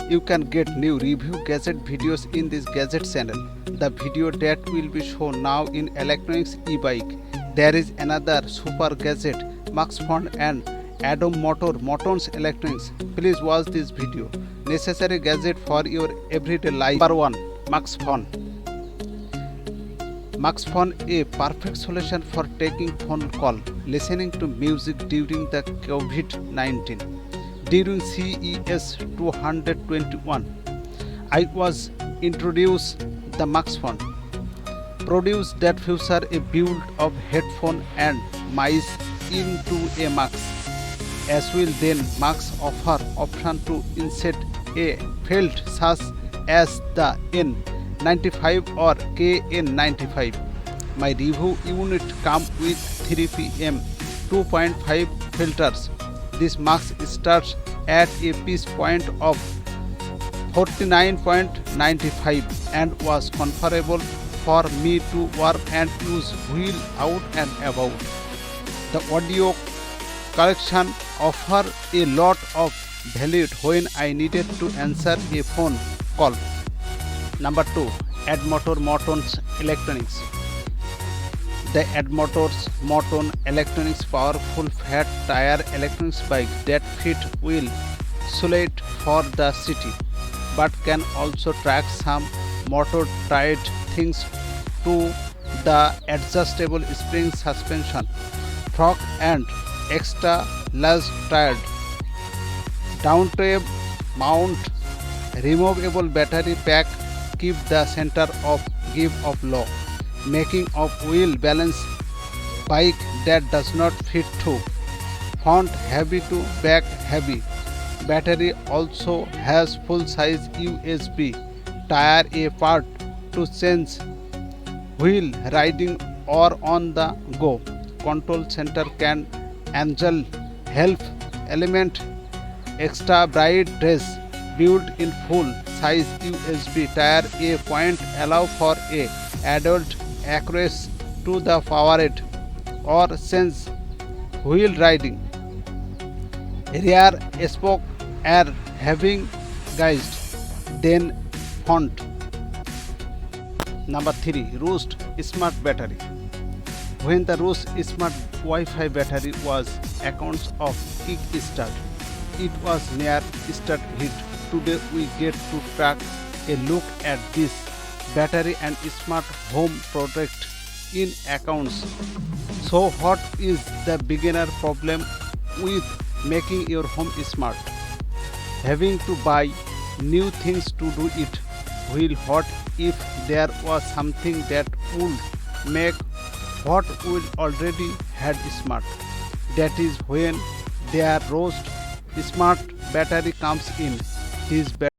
You can get new review gadget videos in this gadget channel. The video that will be shown now in electronics e-bike. There is another super gadget, maskfone and addmotor motons electronics. Please watch this video. Necessary gadget for your everyday life. Number 1. Maskfone. Maskfone, a perfect solution for taking phone call, listening to music during the COVID-19. During CES 221, I was introduced the maskfone. Produce that feature a build of headphone and mice into a mask. As will then mask offer option to insert a felt such as the N95 or KN95. My review unit come with 3pm 2.5 filters. This mask starts at a piece point of 49.95 and was comfortable for me to work and use while out and about. The audio collection offer a lot of value when I needed to answer a phone call. Number 2. Addmotor motons electronics. The addmotor's motan electronics powerful fat tire electronics bike that fit well suited for the city, but can also track some motor tied things to the adjustable spring suspension, fork and extra large tired downtube mount, removable battery pack keep the center of give of low, making of wheel balance bike that does not fit too front heavy to back heavy. Battery also has full size USB tire, a part to change wheel riding or on the go. Control center can angel help element extra bright dress built in full size USB tire, a point allow for a adult access to the powered or sense wheel riding. Rear spoke are having guised then font. Number 3. Roost smart battery. When the Roost smart Wi-Fi battery was accounts of kick start, it was near start hit. Today we get to track a look at this battery and smart home product in accounts. So what is the beginner problem with making your home smart? Having to buy new things to do it. Will what if there was something that would make what we already had smart? That is when their Roost smart battery comes in. This